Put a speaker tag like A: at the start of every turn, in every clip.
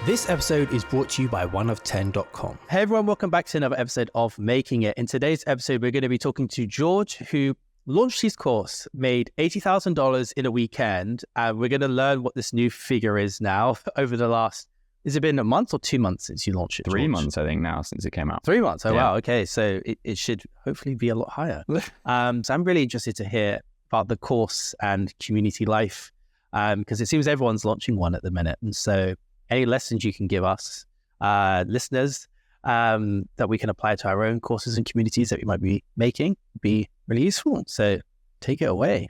A: This episode is brought to you by 1of10.com. Hey everyone, welcome back to another episode of Making It. In today's episode, we're going to be talking to George, who launched his course, made $80,000 in a weekend, and we're going to learn what this new figure is now over the last, has it been a month or 2 months since you launched it, George?
B: 3 months, I think, now, since it came out.
A: 3 months, oh
B: yeah.
A: Wow, okay, so it should hopefully be a lot higher. So I'm really interested to hear about the course and community life, because it seems everyone's launching one at the minute, and so any lessons you can give us, listeners, that we can apply to our own courses and communities that we might be making would be really useful. So take it away.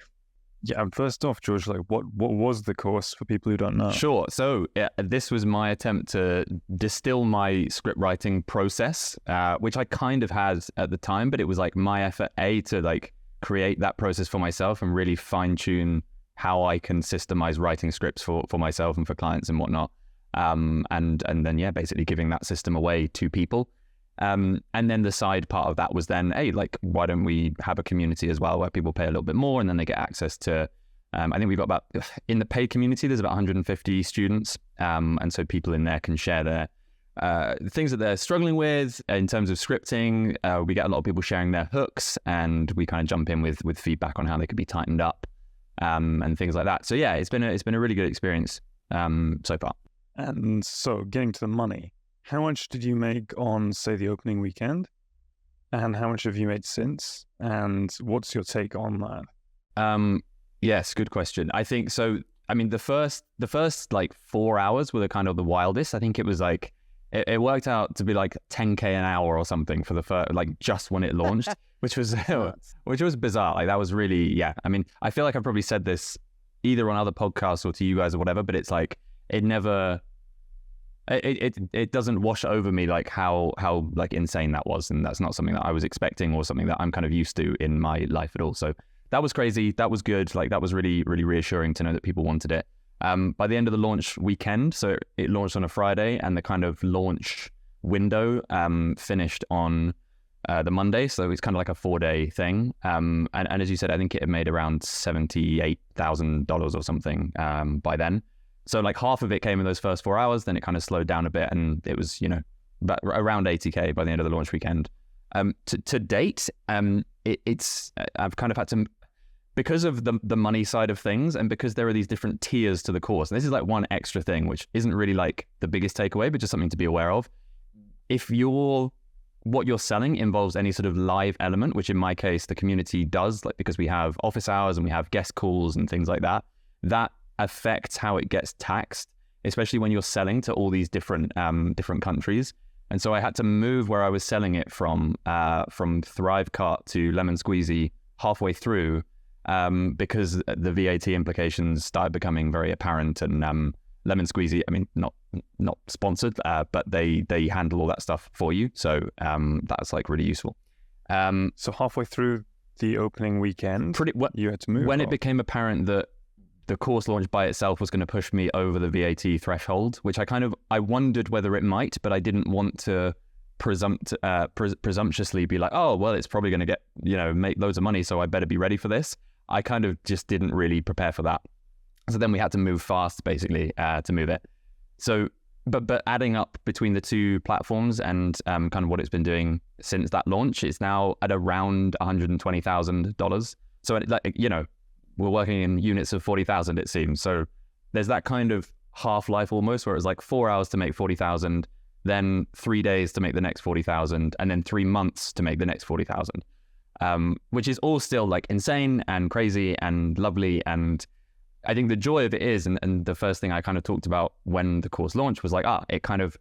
C: Yeah, and first off, George, like what was the course for people who don't know?
B: Sure. So this was my attempt to distill my script writing process, which I kind of had at the time, but it was like my effort, to like create that process for myself and really fine tune how I can systemize writing scripts for myself and for clients and whatnot. And then, basically giving that system away to people. And then the side part of that was then, hey, like, why don't we have a community as well where people pay a little bit more and then they get access to, I think we've got about, in the paid community, there's about 150 students. And so people in there can share their things that they're struggling with in terms of scripting. We get a lot of people sharing their hooks and we kind of jump in with feedback on how they could be tightened up, and things like that. So yeah, it's been a really good experience so far.
C: And so getting to the money, how much did you make on, say, the opening weekend? And how much have you made since? And what's your take on that?
B: Yes, good question. I think so. I mean, the first like 4 hours were the kind of the wildest. I think it was like, it worked out to be like 10K an hour or something for the first, like just when it launched, which was bizarre. Like that was really, yeah. I mean, I feel like I've probably said this either on other podcasts or to you guys or whatever, but it's like, it doesn't wash over me like how like insane that was, and that's not something that I was expecting or something that I'm kind of used to in my life at all. So that was crazy. That was good. Like that was really, really reassuring to know that people wanted it. By the end of the launch weekend, so it launched on a Friday, and the kind of launch window finished on the Monday. So it's kind of like a 4-day thing. And as you said, I think it had made around $78,000 or something by then. So like half of it came in those first 4 hours, then it kind of slowed down a bit, and it was, about around 80K by the end of the launch weekend. To date, it's I've kind of had to, because of the money side of things, and because there are these different tiers to the course, and this is like one extra thing, which isn't really like the biggest takeaway, but just something to be aware of. If what you're selling involves any sort of live element, which in my case, the community does, like because we have office hours and we have guest calls and things like that, that affects how it gets taxed, especially when you're selling to all these different countries. And so I had to move where I was selling it from Thrivecart to Lemon Squeezy halfway through, because the VAT implications started becoming very apparent. And Lemon Squeezy, I mean, not sponsored, but they handle all that stuff for you. So that's like really useful.
C: So halfway through the opening weekend, you had to move.
B: When it became apparent that the course launch by itself was going to push me over the VAT threshold, which I wondered whether it might, but I didn't want to presumptuously be like, oh, well, it's probably going to get, make loads of money, so I better be ready for this. I kind of just didn't really prepare for that. So then we had to move fast, basically, to move it. So, but adding up between the two platforms and kind of what it's been doing since that launch, it's now at around $120,000. So, we're working in units of 40,000, it seems. So there's that kind of half-life almost, where it was like 4 hours to make 40,000, then 3 days to make the next 40,000, and then 3 months to make the next 40,000, which is all still like insane and crazy and lovely. And I think the joy of it is, and the first thing I kind of talked about when the course launched was like, it kind of,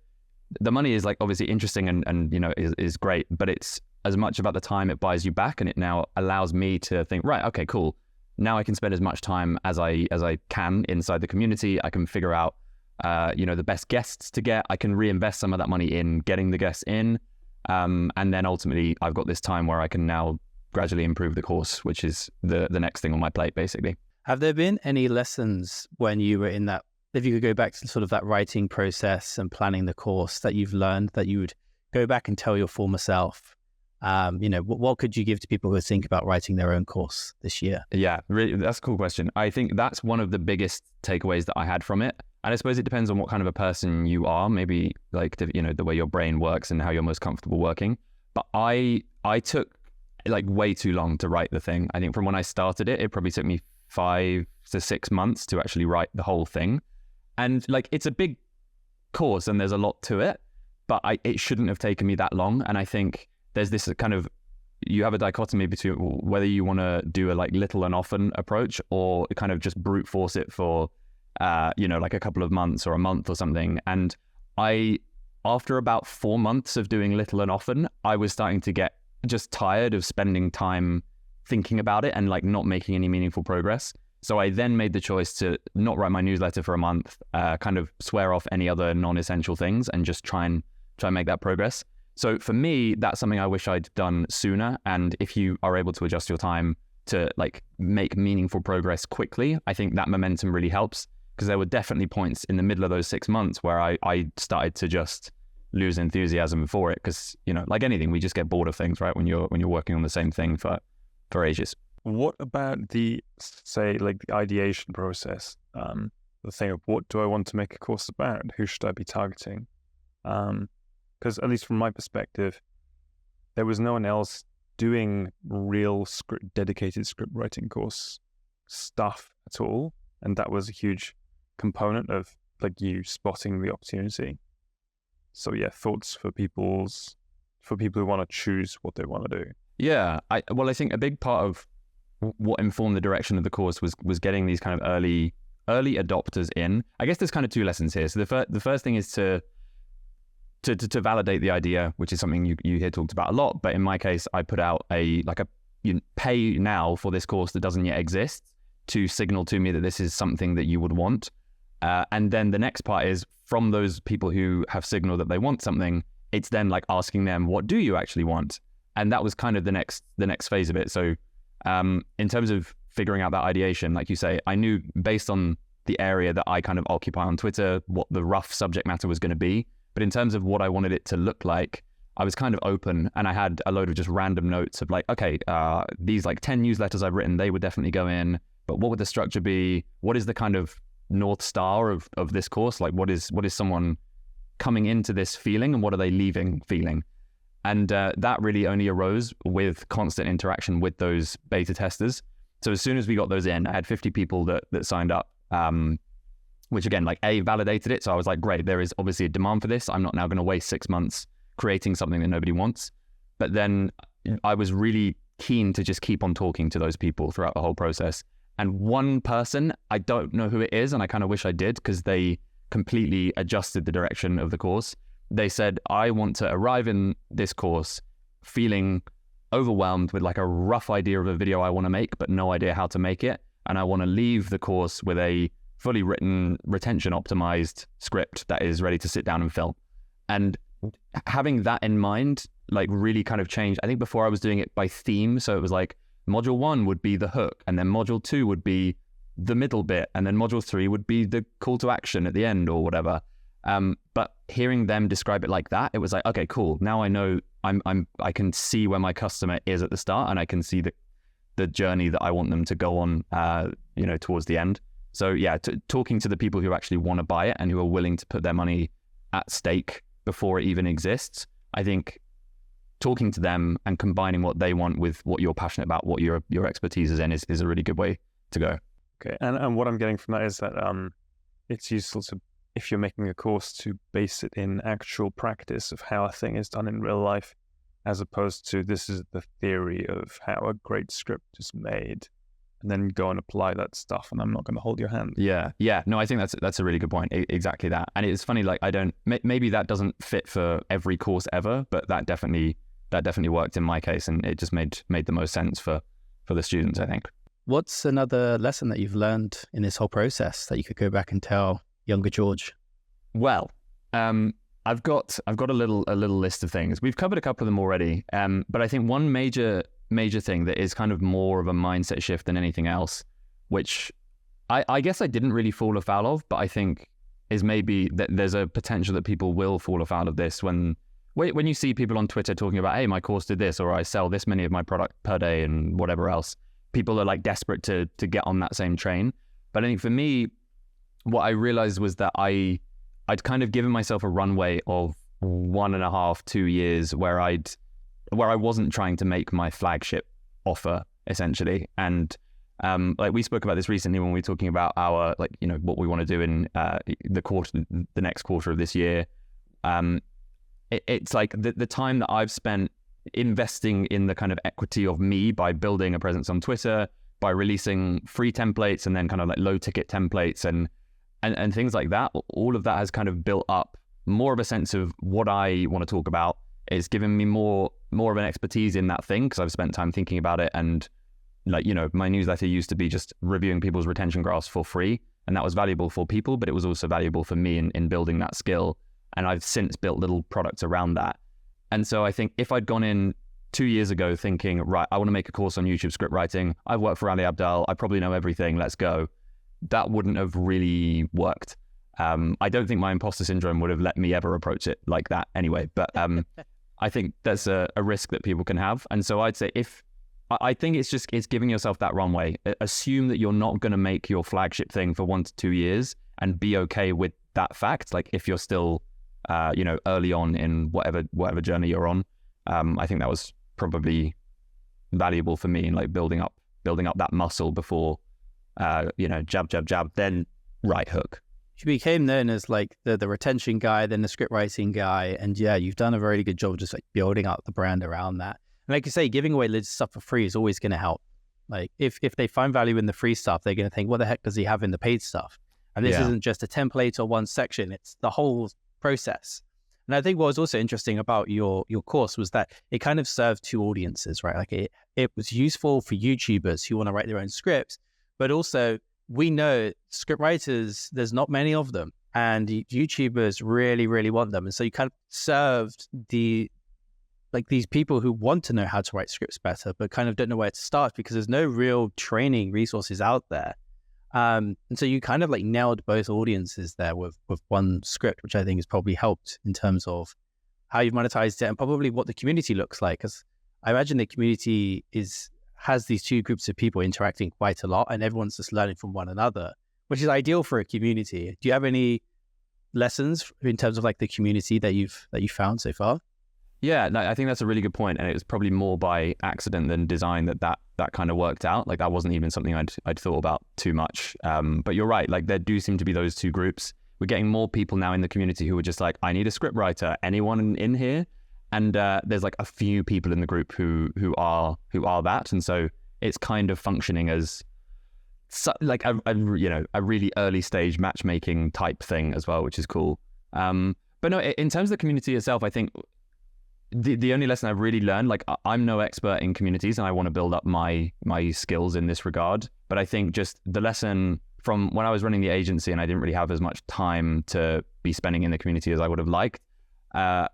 B: the money is like obviously interesting and is great, but it's as much about the time it buys you back, and it now allows me to think, right, okay, cool. Now I can spend as much time as I can inside the community. I can figure out, the best guests to get. I can reinvest some of that money in getting the guests in. And then ultimately I've got this time where I can now gradually improve the course, which is the next thing on my plate, basically.
A: Have there been any lessons when you were in that, if you could go back to sort of that writing process and planning the course, that you've learned that you would go back and tell your former self? What could you give to people who think about writing their own course this year?
B: Yeah, really, that's a cool question. I think that's one of the biggest takeaways that I had from it. And I suppose it depends on what kind of a person you are, maybe like, you know, the way your brain works and how you're most comfortable working. But I took like way too long to write the thing. I think from when I started it, it probably took me 5 to 6 months to actually write the whole thing. And like, it's a big course and there's a lot to it, but it shouldn't have taken me that long. And I think there's this kind of, you have a dichotomy between whether you want to do a like little and often approach or kind of just brute force it for, you know, like a couple of months or a month or something. And after about 4 months of doing little and often, I was starting to get just tired of spending time thinking about it and like not making any meaningful progress. So I then made the choice to not write my newsletter for a month, kind of swear off any other non-essential things and just try and make that progress. So for me, that's something I wish I'd done sooner. And if you are able to adjust your time to like make meaningful progress quickly, I think that momentum really helps, because there were definitely points in the middle of those 6 months where I started to just lose enthusiasm for it, because, you know, like anything, we just get bored of things, right? When you're working on the same thing for ages.
C: What about the, say, like the ideation process? The thing of, what do I want to make a course about? Who should I be targeting? Because at least from my perspective, there was no one else doing real dedicated script writing course stuff at all. And that was a huge component of like you spotting the opportunity. So yeah, thoughts for people who want to choose what they want to do.
B: Yeah, I think a big part of what informed the direction of the course was getting these kind of early adopters in. I guess there's kind of two lessons here. So the first thing is to validate the idea, which is something you hear talked about a lot. But in my case, I put out you pay now for this course that doesn't yet exist, to signal to me that this is something that you would want. And then the next part is, from those people who have signaled that they want something, it's then like asking them, what do you actually want? And that was kind of the next phase of it. So in terms of figuring out that ideation, like you say, I knew based on the area that I kind of occupy on Twitter, what the rough subject matter was going to be. But in terms of what I wanted it to look like, I was kind of open, and I had a load of just random notes of like, okay, these like 10 newsletters I've written, they would definitely go in, but what would the structure be? What is the kind of North Star of this course? Like, what is someone coming into this feeling, and what are they leaving feeling? And that really only arose with constant interaction with those beta testers. So as soon as we got those in, I had 50 people that signed up, which again, like validated it. So I was like, great, there is obviously a demand for this. I'm not now going to waste 6 months creating something that nobody wants. But then I was really keen to just keep on talking to those people throughout the whole process. And one person, I don't know who it is, and I kind of wish I did, because they completely adjusted the direction of the course. They said, I want to arrive in this course feeling overwhelmed with like a rough idea of a video I want to make, but no idea how to make it. And I want to leave the course with a fully written, retention optimized script that is ready to sit down and film. And having that in mind, like really kind of changed. I think before I was doing it by theme. So it was like module 1 would be the hook, and then module 2 would be the middle bit, and then module 3 would be the call to action at the end or whatever. But hearing them describe it like that, it was like, okay, cool. Now I know I can see where my customer is at the start, and I can see the journey that I want them to go on, towards the end. So yeah, talking to the people who actually want to buy it and who are willing to put their money at stake before it even exists. I think talking to them and combining what they want with what you're passionate about, what your expertise is in, is a really good way to go.
C: Okay, and what I'm getting from that is that it's useful to, if you're making a course, to base it in actual practice of how a thing is done in real life, as opposed to this is the theory of how a great script is made, and then go and apply that stuff, and I'm not going to hold your hand.
B: Yeah. No, I think that's a really good point. Exactly that. And it's funny, like maybe that doesn't fit for every course ever, but that definitely worked in my case, and it just made the most sense for the students, I think.
A: What's another lesson that you've learned in this whole process that you could go back and tell younger George?
B: Well, I've got a little list of things. We've covered a couple of them already, but I think one major thing that is kind of more of a mindset shift than anything else, which I guess I didn't really fall afoul of, but I think is maybe that there's a potential that people will fall afoul of this when you see people on Twitter talking about, hey, my course did this, or I sell this many of my product per day and whatever else. People are like desperate to get on that same train. But I think for me, what I realized was that I'd kind of given myself a runway of 1.5, 2 years where I wasn't trying to make my flagship offer essentially. And like we spoke about this recently when we were talking about our, like, you know, what we want to do in the next quarter of this year. It's like the time that I've spent investing in the kind of equity of me by building a presence on Twitter, by releasing free templates and then kind of like low ticket templates and things like that. All of that has kind of built up more of a sense of what I want to talk about. It's given me more of an expertise in that thing because I've spent time thinking about it. And like, you know, my newsletter used to be just reviewing people's retention graphs for free, and that was valuable for people, but it was also valuable for me in building that skill. And I've since built little products around that. And so I think if I'd gone in 2 years ago thinking, right, I want to make a course on YouTube script writing, I've worked for Ali Abdaal, I probably know everything, let's go, that wouldn't have really worked. I don't think my imposter syndrome would have let me ever approach it like that anyway. But I think there's a risk that people can have. And so I'd say I think it's giving yourself that runway. Assume that you're not going to make your flagship thing for 1 to 2 years and be okay with that fact. Like if you're still, early on in whatever journey you're on, I think that was probably valuable for me in like building up that muscle before, jab, then right hook.
A: You became known as like the retention guy, then the script writing guy. And yeah, you've done a very good job just like building up the brand around that. And like you say, giving away loads of stuff for free is always going to help. Like if they find value in the free stuff, they're going to think, what the heck does he have in the paid stuff? And this isn't just a template or one section, it's the whole process. And I think what was also interesting about your course was that it kind of served two audiences, right? Like it was useful for YouTubers who want to write their own scripts, but also we know script writers, there's not many of them, and YouTubers really, really want them. And so you kind of served these people who want to know how to write scripts better, but kind of don't know where to start because there's no real training resources out there. And so you kind of like nailed both audiences there with one script, which I think has probably helped in terms of how you've monetized it and probably what the community looks like. Because I imagine the community has these two groups of people interacting quite a lot and everyone's just learning from one another, which is ideal for a community. Do you have any lessons in terms of like the community that you found so far?
B: Yeah, no, I think that's a really good point, and it was probably more by accident than design that kind of worked out. Like that wasn't even something I'd thought about too much. But you're right, like there do seem to be those two groups. We're getting more people now in the community who are just like, I need a script writer. Anyone in here? And there's like a few people in the group who are that, and so it's kind of functioning as like a really early stage matchmaking type thing as well, which is cool. But no, in terms of the community itself, I think the only lesson I've really learned, like I'm no expert in communities and I want to build up my skills in this regard. But I think just the lesson from when I was running the agency and I didn't really have as much time to be spending in the community as I would have liked, I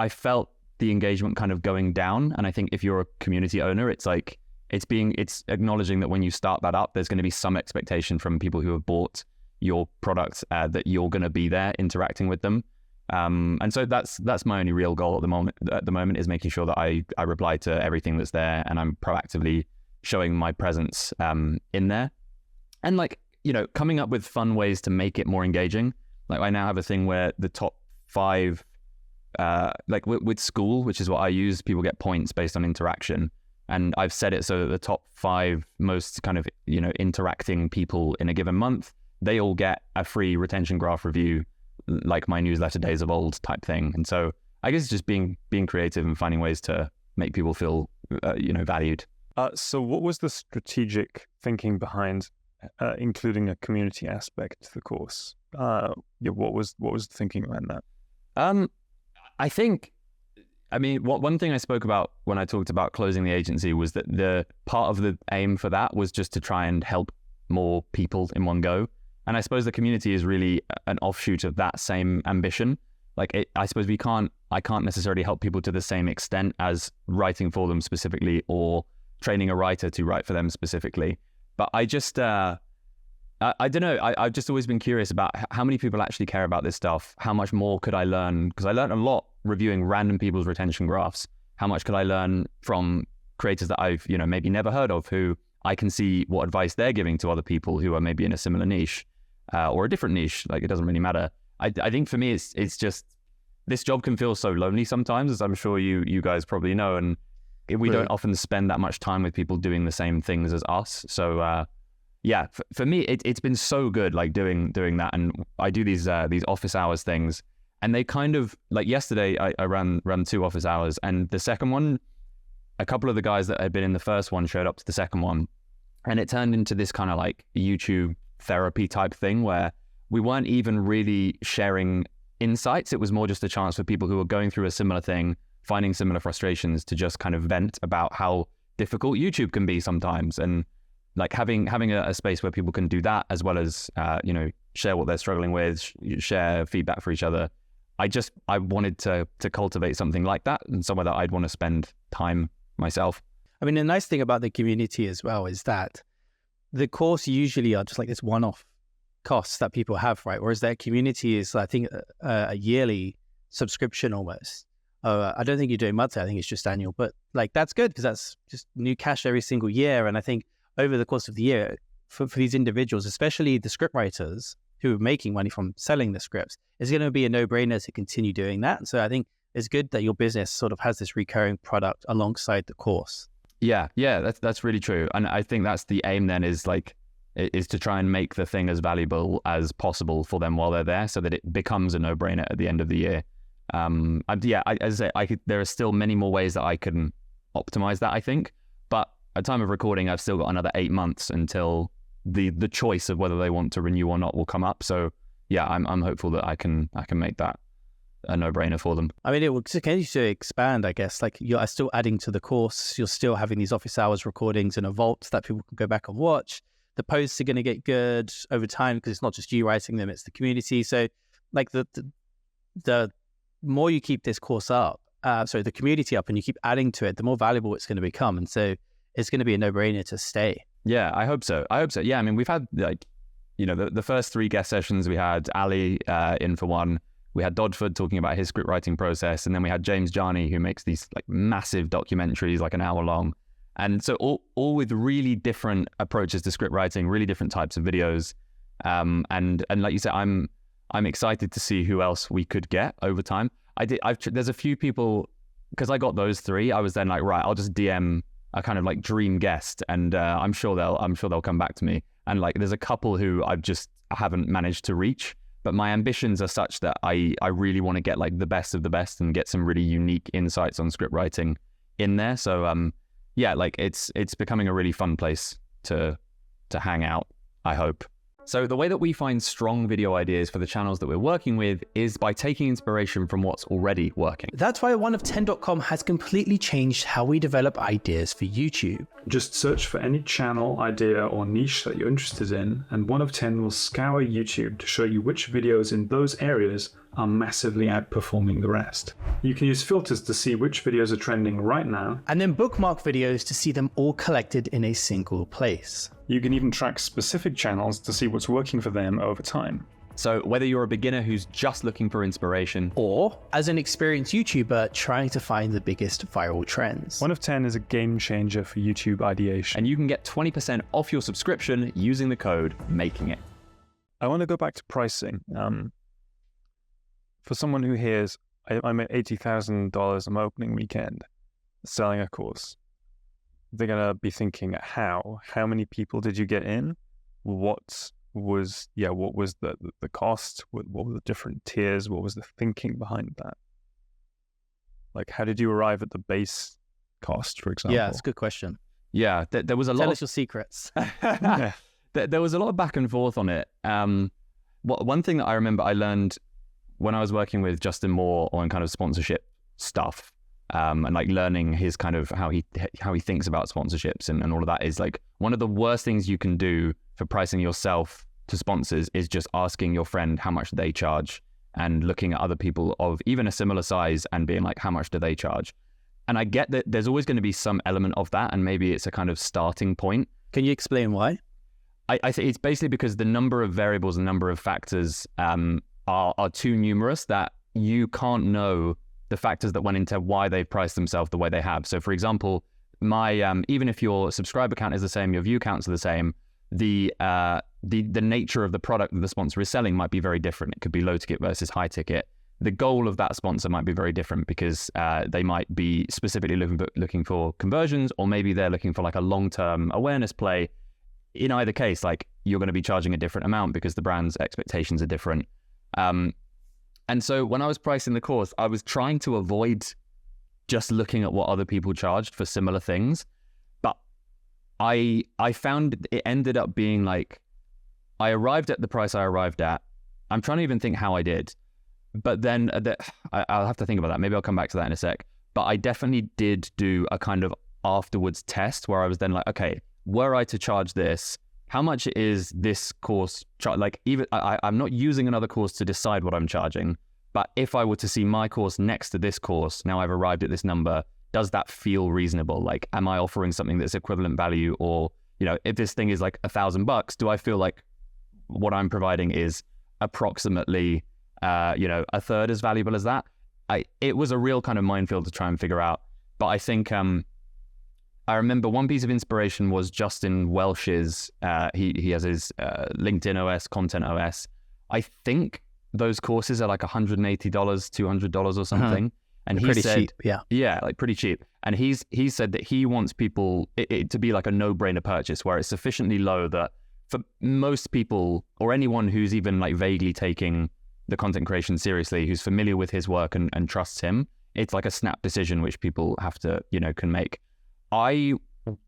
B: felt the engagement kind of going down. And I think if you're a community owner, it's like, it's acknowledging that when you start that up, there's going to be some expectation from people who have bought your product that you're going to be there interacting with them. And so that's my only real goal at the moment is making sure that I reply to everything that's there and I'm proactively showing my presence in there. And like, coming up with fun ways to make it more engaging. Like I now have a thing where the top 5, like with school, which is what I use, people get points based on interaction. And I've set it so that the top 5 most kind of, interacting people in a given month, they all get a free retention graph review, like my newsletter days of old type thing. And so I guess it's just being creative and finding ways to make people feel, valued.
C: So what was the strategic thinking behind including a community aspect to the course? What was the thinking behind that?
B: I think, one thing I spoke about when I talked about closing the agency was that the part of the aim for that was just to try and help more people in one go. And I suppose the community is really an offshoot of that same ambition. Like I suppose I can't necessarily help people to the same extent as writing for them specifically or training a writer to write for them specifically. But I just, I don't know. I've just always been curious about how many people actually care about this stuff. How much more could I learn? Because I learned a lot reviewing random people's retention graphs. How much could I learn from creators that I've, maybe never heard of, who I can see what advice they're giving to other people who are maybe in a similar niche. or a different niche. Like, it doesn't really matter. I think for me, it's just, this job can feel so lonely sometimes, as I'm sure you guys probably know, and we don't often spend that much time with people doing the same things as us. So yeah, for me, it's been so good, like doing that. And I do these office hours things, and they kind of, like yesterday, I ran 2 office hours, and the second one, a couple of the guys that had been in the first one showed up to the second one, and it turned into this kind of like YouTube therapy type thing where we weren't even really sharing insights. It was more just a chance for people who were going through a similar thing, finding similar frustrations, to just kind of vent about how difficult YouTube can be sometimes. And like having a space where people can do that, as well as, share what they're struggling with, share feedback for each other. I wanted to cultivate something like that, and somewhere that I'd want to spend time myself.
A: I mean, the nice thing about the community as well is that the course usually are just like this one-off costs that people have, right? Whereas their community is, I think, a yearly subscription almost. I don't think you're doing monthly. I think it's just annual. But like, that's good, because that's just new cash every single year. And I think over the course of the year, for these individuals, especially the script writers who are making money from selling the scripts, it's going to be a no-brainer to continue doing that. So I think it's good that your business sort of has this recurring product alongside the course.
B: Yeah, that's really true. And I think that's the aim then, is to try and make the thing as valuable as possible for them while they're there, so that it becomes a no-brainer at the end of the year. As I say, there are still many more ways that I can optimize that, I think. But at time of recording, I've still got another 8 months until the choice of whether they want to renew or not will come up. So yeah, I'm hopeful that I can make that a no-brainer for them.
A: I mean, it will continue to expand, I guess. Like, you're still adding to the course. You're still having these office hours recordings in a vault that people can go back and watch. The posts are going to get good over time, because it's not just you writing them, it's the community. So like the more you keep this course up, the community up, and you keep adding to it, the more valuable it's going to become. And so it's going to be a no-brainer to stay.
B: Yeah, I hope so. Yeah, I mean, we've had the first 3 guest sessions. We had Ali in for one. We had Dodford talking about his script writing process. And then we had James Jarney, who makes these like massive documentaries, like an hour long. And so all with really different approaches to script writing, really different types of videos. And like you said, I'm excited to see who else we could get over time. There's a few people, because I got those 3. I was then like, right, I'll just DM a kind of like dream guest, and I'm sure they'll come back to me. And like, there's a couple who I haven't managed to reach, but my ambitions are such that I really want to get like the best of the best and get some really unique insights on script writing in there. So yeah, like it's becoming a really fun place to hang out, I hope. So the way that we find strong video ideas for the channels that we're working with is by taking inspiration from what's already working.
A: That's why oneof10.com has completely changed how we develop ideas for YouTube.
D: Just search for any channel, idea, or niche that you're interested in, and One of 10 will scour YouTube to show you which videos in those areas are massively outperforming the rest. You can use filters to see which videos are trending right now,
A: and then bookmark videos to see them all collected in a single place.
D: You can even track specific channels to see what's working for them over time.
B: So whether you're a beginner who's just looking for inspiration,
A: or as an experienced YouTuber trying to find the biggest viral trends,
D: One of 10 is a game changer for YouTube ideation.
B: And you can get 20% off your subscription using the code MAKINGIT.
C: I want to go back to pricing. For someone who hears, I'm at $80,000 on my opening weekend selling a course, they're going to be thinking, how many people did you get in? What was the cost? What were the different tiers? What was the thinking behind that? Like, how did you arrive at the base cost, for example?
A: Yeah, that's a good question.
B: Yeah, there was a lot.
A: Tell us your secrets.
B: There was a lot of back and forth on it. One thing that I remember I learned when I was working with Justin Moore on kind of sponsorship stuff, and like learning his kind of how he thinks about sponsorships and all of that, is like one of the worst things you can do for pricing yourself to sponsors is just asking your friend how much they charge, and looking at other people of even a similar size and being like, how much do they charge? And I get that there's always going to be some element of that, and maybe it's a kind of starting point.
A: Can you explain why?
B: I think it's basically because the number of variables and number of factors are too numerous that you can't know the factors that went into why they've priced themselves the way they have. So for example, my even if your subscriber count is the same, your view counts are the same, the nature of the product that the sponsor is selling might be very different. It could be low ticket versus high ticket. The goal of that sponsor might be very different because they might be specifically looking for conversions, or maybe they're looking for like a long-term awareness play. In either case, like, you're going to be charging a different amount because the brand's expectations are different. And so when I was pricing the course, I was trying to avoid just looking at what other people charged for similar things. But I found it ended up being like, I arrived at the price I arrived at. I'm trying to even think how I did. But then I'll have to think about that. Maybe I'll come back to that in a sec. But I definitely did do a kind of afterwards test where I was then like, okay, were I to charge this, how much is this course? Like, even I'm not using another course to decide what I'm charging. But if I were to see my course next to this course, now I've arrived at this number, does that feel reasonable? Like, am I offering something that's equivalent value? Or, you know, if this thing is like $1,000, do I feel like what I'm providing is approximately, a third as valuable as that? It was a real kind of minefield to try and figure out. But I think I remember one piece of inspiration was Justin Welsh's, he has his LinkedIn OS, Content OS. I think those courses are like $180, $200 or something. And he
A: pretty
B: said,
A: cheap,
B: yeah, like pretty cheap. And he said that he wants people it to be like a no-brainer purchase, where it's sufficiently low that for most people, or anyone who's even like vaguely taking the content creation seriously, who's familiar with his work and trusts him, it's like a snap decision which people have to, can make. I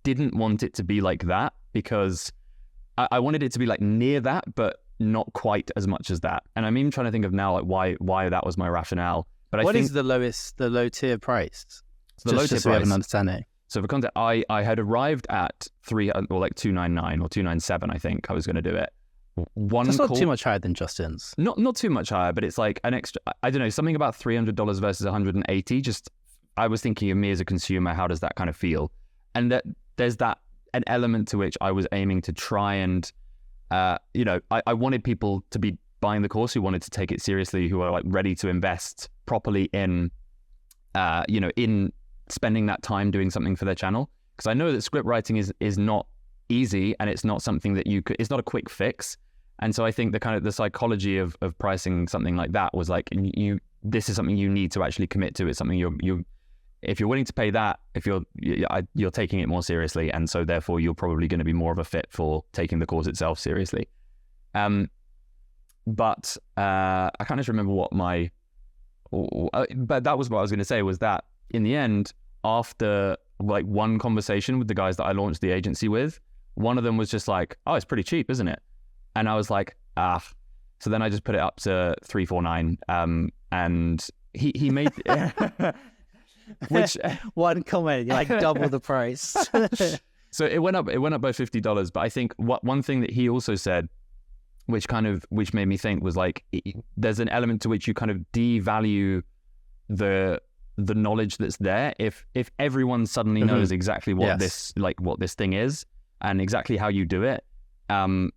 B: didn't want it to be like that because I wanted it to be like near that, but not quite as much as that. And I'm even trying to think of now like why that was my rationale. But
A: what is the low tier price?
B: The low tier
A: just so we have
B: price.
A: an understanding.
B: So for content, I had arrived at $299 or $297. I think I was going to do it.
A: That's not too much higher than Justin's.
B: Not too much higher, but it's like an extra. I don't know, something about $300 versus $180. Just, I was thinking of me as a consumer. How does that kind of feel? And that there's an element to which I was aiming to try and, I wanted people to be buying the course who wanted to take it seriously, who are like ready to invest properly in, in spending that time doing something for their channel. Because I know that script writing is not easy, and it's not something that it's not a quick fix. And so I think the psychology of pricing something like that was like, this is something you need to actually commit to. It's something if you're willing to pay that, if you're taking it more seriously, and so therefore you're probably going to be more of a fit for taking the course itself seriously. But I can't just remember but that was what I was going to say, was that in the end, after like one conversation with the guys that I launched the agency with, one of them was just like, oh, it's pretty cheap, isn't it? And I was like, so then I just put it up to $349, and he made
A: which one comment, you're like double the price.
B: So it went up by $50. But I think one thing that he also said, which made me think, was like, there's an element to which you kind of devalue the knowledge that's there. If everyone suddenly knows exactly what this thing is and exactly how you do it,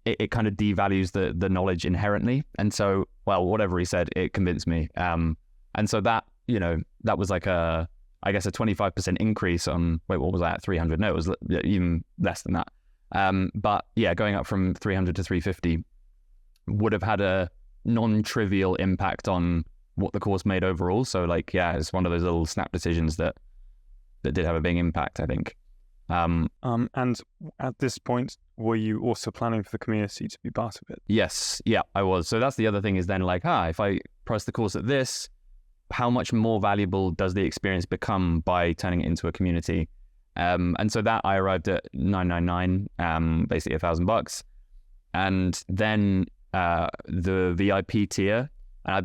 B: it kind of devalues the knowledge inherently. And so, well, whatever he said, it convinced me. And so that was like a 25% increase on, what was that, 300? No, it was even less than that. But yeah, going up from 300 to 350 would have had a non-trivial impact on what the course made overall. So like, yeah, it's one of those little snap decisions that did have a big impact, I think.
C: And at this point, were you also planning for the community to be part of it?
B: Yes, yeah, I was. So that's the other thing, is then like, if I price the course at this, how much more valuable does the experience become by turning it into a community? And so that I arrived at $999, basically $1,000. And then the VIP tier, and I've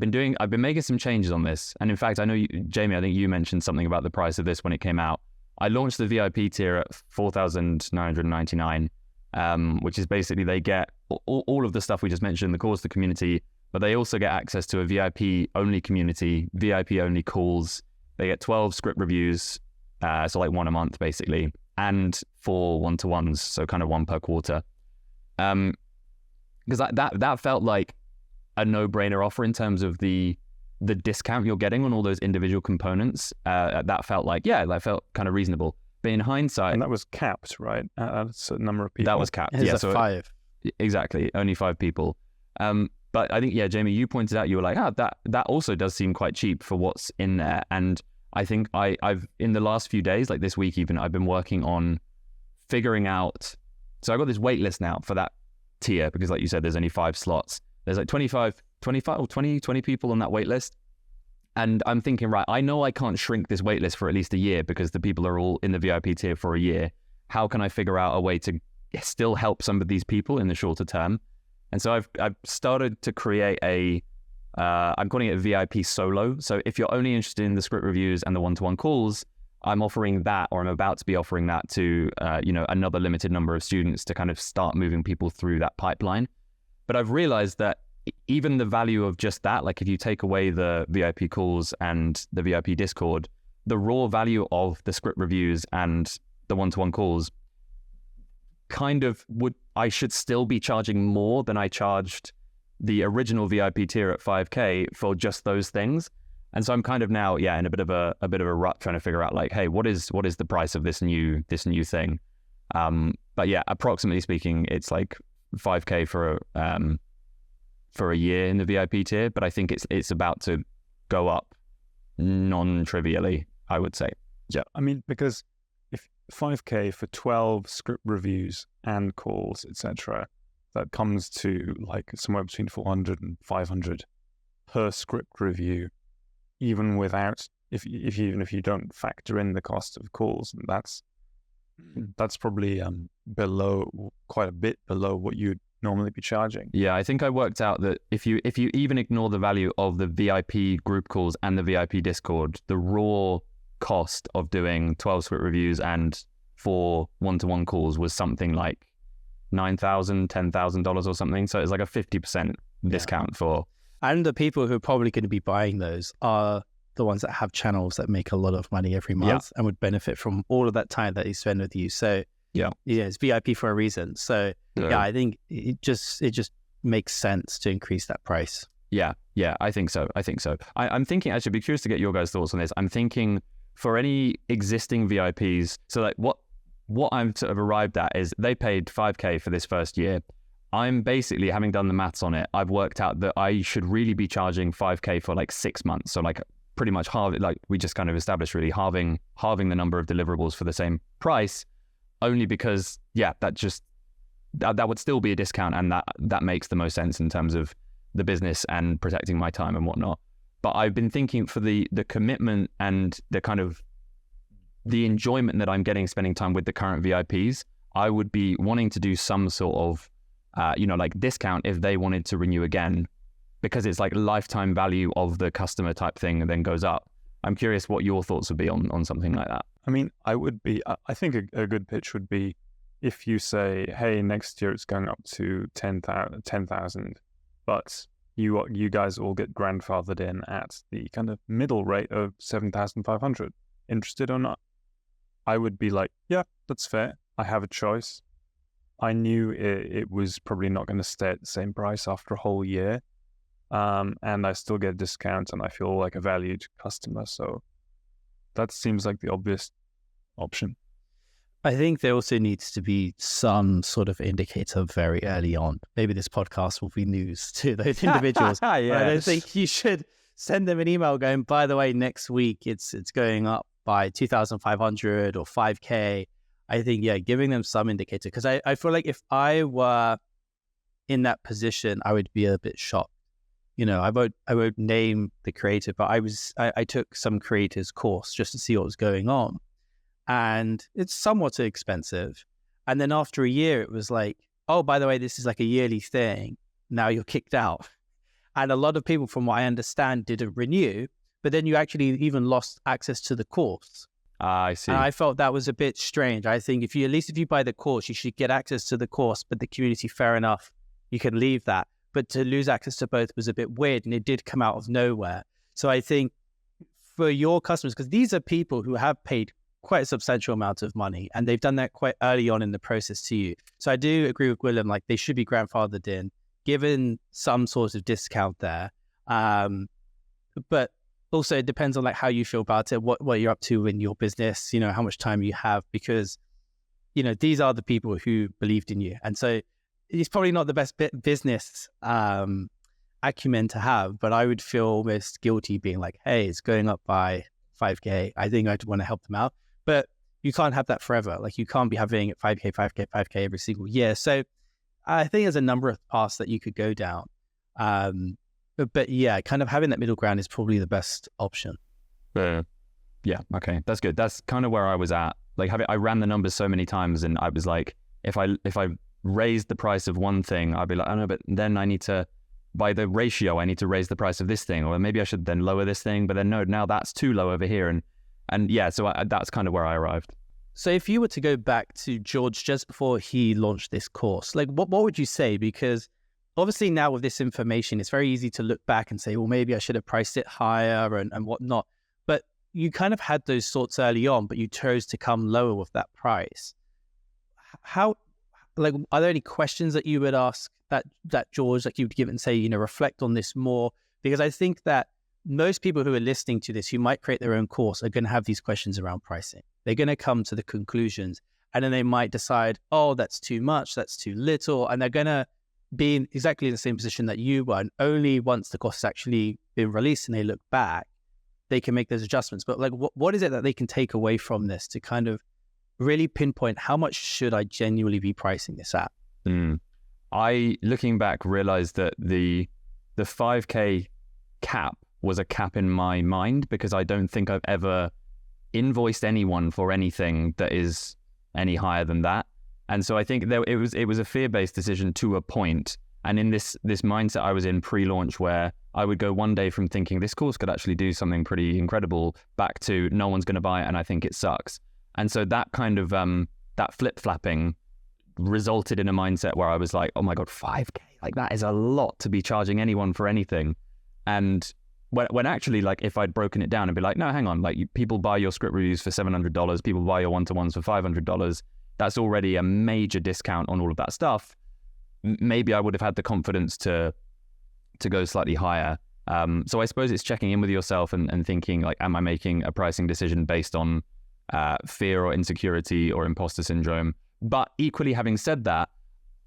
B: been making some changes on this. And in fact, I know Jamie, I think you mentioned something about the price of this when it came out. I launched the VIP tier at $4,999, which is basically they get all of the stuff we just mentioned, the course, the community, but they also get access to a VIP only community, VIP only calls. They get 12 script reviews, so like one a month basically, and 4 one-to-ones, so kind of one per quarter. Because that felt like a no-brainer offer in terms of the discount you're getting on all those individual components. That felt like, that felt kind of reasonable. But in hindsight,
C: And that was capped, right? At a certain number of people.
B: that was capped.
A: It's
B: Yeah,
A: a
B: so
A: 5.
B: exactly, only 5 people. But I think, yeah, Jamie, you pointed out, you were like, that also does seem quite cheap for what's in there. And I think I've in the last few days, like this week even, I've been working on figuring out. So I got this wait list now for that tier because, like you said, there's only 5 slots. There's like 20 people on that wait list. And I'm thinking, right, I know I can't shrink this wait list for at least a year because the people are all in the VIP tier for a year. How can I figure out a way to still help some of these people in the shorter term? And so I've started to create I'm calling it VIP solo. So if you're only interested in the script reviews and the one-to-one calls, I'm offering that, or I'm about to be offering that to, another limited number of students to kind of start moving people through that pipeline. But I've realized that even the value of just that, like if you take away the VIP calls and the VIP Discord, the raw value of the script reviews and the one-to-one calls I should still be charging more than I charged the original VIP tier at 5K for just those things. And so I'm kind of now, in a bit of a rut trying to figure out like, hey, what is the price of this new thing? But yeah, approximately speaking, it's like 5K for a year in the VIP tier, but I think it's about to go up non-trivially, I would say.
C: Yeah, I mean, because if 5K for 12 script reviews and calls, etc., that comes to like somewhere between 400 and 500 per script review, even without even if you don't factor in the cost of calls. That's probably quite a bit below what you'd normally be charging.
B: Yeah, I think I worked out that if you even ignore the value of the VIP group calls and the VIP Discord, the raw cost of doing 12 script reviews and 4 one-to-one calls was something like $9,000, $10,000 or something. So it's like a 50% discount for.
A: And the people who are probably going to be buying those are the ones that have channels that make a lot of money every month and would benefit from all of that time that they spend with you. So it's VIP for a reason. So I think it just makes sense to increase that price.
B: Yeah, I think so. I'm thinking, actually, I'd be curious to get your guys' thoughts on this. I'm thinking for any existing VIPs, so like what I'm sort of arrived at is they paid 5K for this first year. I'm basically, having done the maths on it, I've worked out that I should really be charging 5K for like 6 months. So like pretty much like we just kind of established, really halving the number of deliverables for the same price, only because that would still be a discount, and that makes the most sense in terms of the business and protecting my time and whatnot. But I've been thinking for the commitment and the kind of the enjoyment that I'm getting spending time with the current VIPs, I would be wanting to do some sort of like discount if they wanted to renew again, because it's like lifetime value of the customer type thing and then goes up. I'm curious what your thoughts would be on something like that.
C: I mean, I think a good pitch would be if you say, hey, next year it's going up to 10,000, but you guys all get grandfathered in at the kind of middle rate of 7,500. Interested or not? I would be like, yeah, that's fair. I have a choice. I knew it was probably not going to stay at the same price after a whole year. And I still get a discount and I feel like a valued customer. So that seems like the obvious option.
A: I think there also needs to be some sort of indicator very early on. Maybe this podcast will be news to those individuals.
B: Yes.
A: I don't think you should send them an email going, by the way, next week it's going up by 2,500 or 5K. I think, giving them some indicator, because I feel like if I were in that position, I would be a bit shocked. I won't name the creator, but I took some creator's course just to see what was going on. And it's somewhat expensive. And then after a year, it was like, oh, by the way, this is like a yearly thing. Now you're kicked out. And a lot of people, from what I understand, didn't renew, but then you actually even lost access to the course.
B: I see.
A: And I felt that was a bit strange. I think if you buy the course, you should get access to the course, but the community, fair enough, you can leave that. But to lose access to both was a bit weird, and it did come out of nowhere. So I think for your customers, because these are people who have paid quite a substantial amount of money, and they've done that quite early on in the process to you. So I do agree with Gwilym, like they should be grandfathered in, given some sort of discount there. But also it depends on like how you feel about it, what you're up to in your business, how much time you have, because, these are the people who believed in you. And so it's probably not the best business acumen to have, but I would feel almost guilty being like, hey, it's going up by 5K. I think I'd want to help them out. But you can't have that forever. Like you can't be having 5K every single year. So I think there's a number of paths that you could go down. But yeah, kind of having that middle ground is probably the best option.
B: Yeah, okay, that's good. That's kind of where I was at. Like I ran the numbers so many times, and I was like, if I raised the price of one thing, I'd be like, oh no, but then I need to, by the ratio, I need to raise the price of this thing, or maybe I should then lower this thing. But then no, now that's too low over here, and yeah, so that's kind of where I arrived.
A: So if you were to go back to George just before he launched this course, like what would you say? Because obviously now with this information, it's very easy to look back and say, well, maybe I should have priced it higher and whatnot. But you kind of had those thoughts early on, but you chose to come lower with that price. How, like, are there any questions that you would ask that George, like you'd give it and say, reflect on this more? Because I think that most people who are listening to this, who might create their own course, are going to have these questions around pricing. They're going to come to the conclusions, and then they might decide, oh, that's too much, that's too little. And they're going to be in exactly the same position that you were. And only once the course has actually been released and they look back, they can make those adjustments. But like, what is it that they can take away from this to kind of really pinpoint how much should I genuinely be pricing this at?
B: I, looking back, realized that the 5K cap was a cap in my mind, because I don't think I've ever invoiced anyone for anything that is any higher than that. And so I think it was a fear-based decision to a point. And in this mindset I was in pre-launch, where I would go one day from thinking this course could actually do something pretty incredible, back to no one's going to buy it and I think it sucks. And so that kind of that flip-flapping resulted in a mindset where I was like, oh my God, 5K, like that is a lot to be charging anyone for anything. And when actually, like, if I'd broken it down and be like, no, hang on, like people buy your script reviews for $700, people buy your one-to-ones for $500, that's already a major discount on all of that stuff. Maybe I would have had the confidence to go slightly higher. So I suppose it's checking in with yourself and thinking, like, am I making a pricing decision based on fear or insecurity or imposter syndrome? But equally, having said that,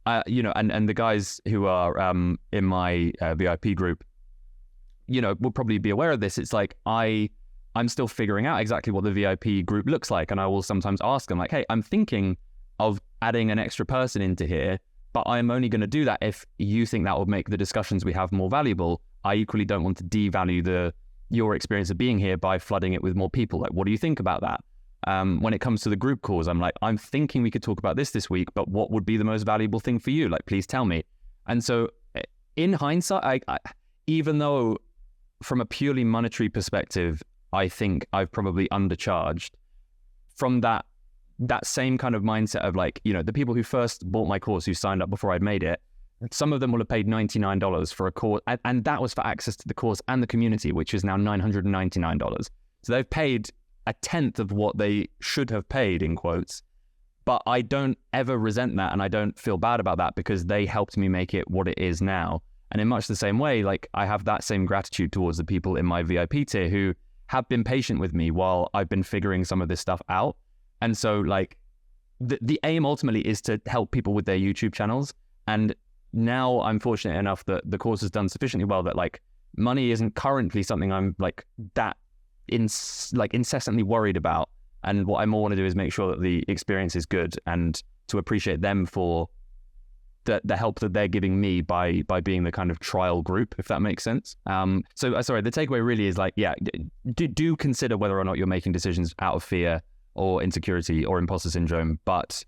B: and the guys who are in my VIP group, will probably be aware of this. It's like I'm still figuring out exactly what the VIP group looks like. And I will sometimes ask them like, hey, I'm thinking of adding an extra person into here, but I'm only going to do that if you think that will make the discussions we have more valuable. I equally don't want to devalue your experience of being here by flooding it with more people. Like, what do you think about that? When it comes to the group calls, I'm like, I'm thinking we could talk about this week, but what would be the most valuable thing for you? Like, please tell me. And so in hindsight, I even though from a purely monetary perspective, I think I've probably undercharged, from that same kind of mindset of like, the people who first bought my course, who signed up before I'd made it, some of them will have paid $99 for a course, and that was for access to the course and the community, which is now $999. So they've paid a tenth of what they should have paid, in quotes. But I don't ever resent that, and I don't feel bad about that, because they helped me make it what it is now. And in much the same way, like, I have that same gratitude towards the people in my VIP tier who have been patient with me while I've been figuring some of this stuff out. And so, like, the aim ultimately is to help people with their YouTube channels. And now I'm fortunate enough that the course has done sufficiently well that, like, money isn't currently something I'm like that incessantly worried about. And what I more want to do is make sure that the experience is good, and to appreciate them for the help that they're giving me by being the kind of trial group, if that makes sense. So sorry, the takeaway really is like, yeah, do consider whether or not you're making decisions out of fear or insecurity or imposter syndrome. But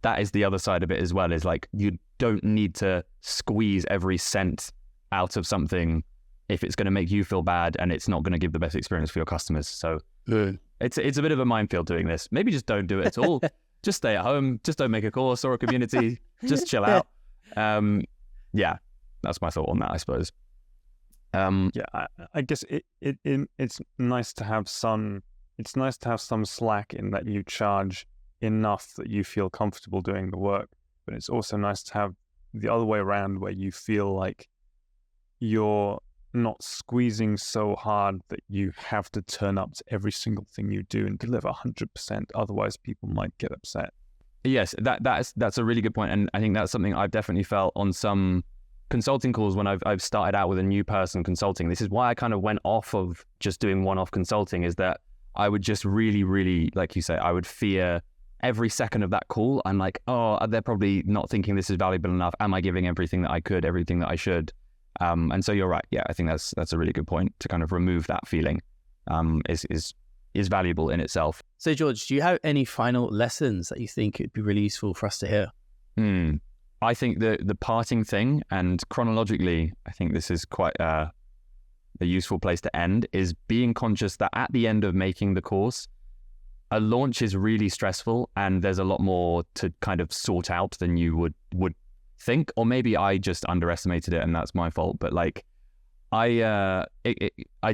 B: that is the other side of it as well, is like, you don't need to squeeze every cent out of something if it's going to make you feel bad and it's not going to give the best experience for your customers. So it's a bit of a minefield doing this. Maybe just don't do it at all. Just stay at home. Just don't make a course or a community. Just chill out. Yeah, that's my thought on that, I suppose.
C: I guess it's nice to have some. It's nice to have some slack in that you charge enough that you feel comfortable doing the work, but it's also nice to have the other way around, where you feel like you're not squeezing so hard that you have to turn up to every single thing you do and deliver 100%. Otherwise, people might get upset.
B: Yes, that's a really good point, and I think that's something I've definitely felt on some consulting calls when I've started out with a new person consulting. This is why I kind of went off of just doing one-off consulting, is that I would just really, really, like you say, I would fear every second of that call. I'm like, oh, they're probably not thinking this is valuable enough. Am I giving everything that I could, everything that I should? And so you're right. Yeah, I think that's a really good point to kind of remove that feeling. Is valuable in itself.
A: So George, do you have any final lessons that you think it'd be really useful for us to hear?
B: I think the parting thing, and chronologically, I think this is quite a useful place to end, is being conscious that at the end of making the course, a launch is really stressful and there's a lot more to kind of sort out than you would think. Or maybe I just underestimated it and that's my fault. But like, I'd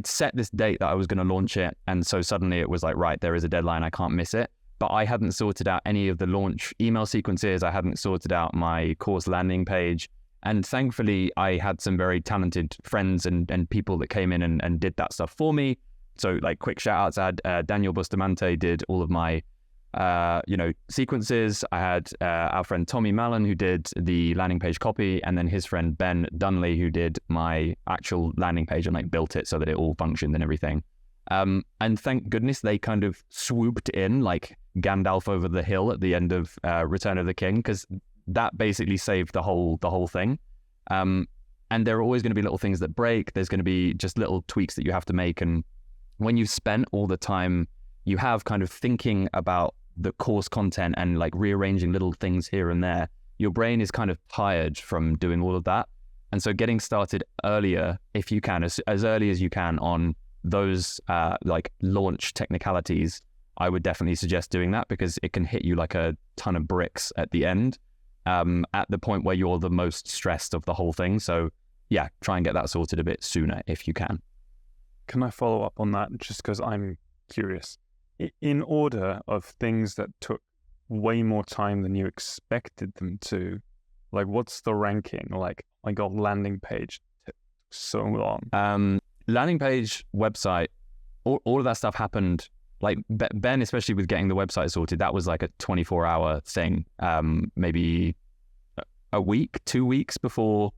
B: set this date that I was going to launch it, and so suddenly it was like, right, there is a deadline, I can't miss it. But I hadn't sorted out any of the launch email sequences. I hadn't sorted out my course landing page. And thankfully, I had some very talented friends and people that came in and did that stuff for me. So like quick shout outs, I had Daniel Bustamante did all of my sequences. I had our friend Tommy Mallon who did the landing page copy, and then his friend Ben Dunley who did my actual landing page and like built it so that it all functioned and everything. And thank goodness they kind of swooped in like Gandalf over the hill at the end of Return of the King, because that basically saved the whole thing. And there are always going to be little things that break. There's going to be just little tweaks that you have to make. And when you've spent all the time you have kind of thinking about the course content and like rearranging little things here and there, your brain is kind of tired from doing all of that. And so getting started earlier, if you can, as early as you can on those like launch technicalities, I would definitely suggest doing that, because it can hit you like a ton of bricks at the end, at the point where you're the most stressed of the whole thing. So yeah, try and get that sorted a bit sooner if you can.
C: Can I follow up on that, just because I'm curious? In order of things that took way more time than you expected them to, like what's the ranking? Like, I got landing page took so long.
B: Landing page, website, all of that stuff happened. Like Ben, especially with getting the website sorted, that was like a 24-hour thing, maybe a week, 2 weeks before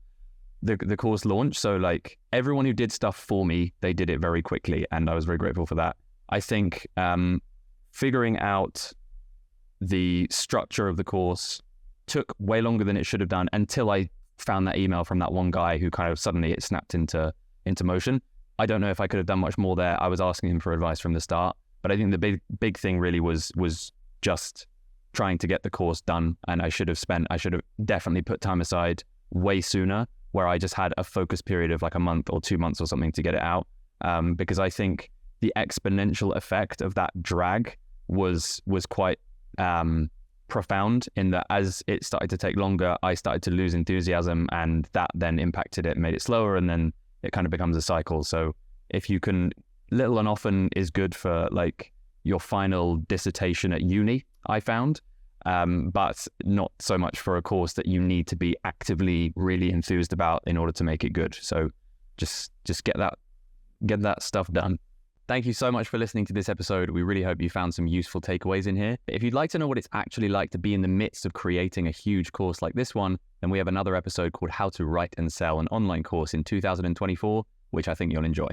B: the course launched. So like everyone who did stuff for me, they did it very quickly, and I was very grateful for that. I think figuring out the structure of the course took way longer than it should have done, until I found that email from that one guy who kind of suddenly it snapped into motion. I don't know if I could have done much more there. I was asking him for advice from the start, but I think the big thing really was just trying to get the course done. And I should have definitely put time aside way sooner, where I just had a focus period of like a month or 2 months or something to get it out. Because I think the exponential effect of that drag was quite profound, in that as it started to take longer, I started to lose enthusiasm, and that then impacted it and made it slower, and then it kind of becomes a cycle. So if you can, little and often is good for like your final dissertation at uni, I found, but not so much for a course that you need to be actively really enthused about in order to make it good. So just get that stuff done. Thank you so much for listening to this episode. We really hope you found some useful takeaways in here. If you'd like to know what it's actually like to be in the midst of creating a huge course like this one, then we have another episode called How to Write and Sell an Online Course in 2024, which I think you'll enjoy.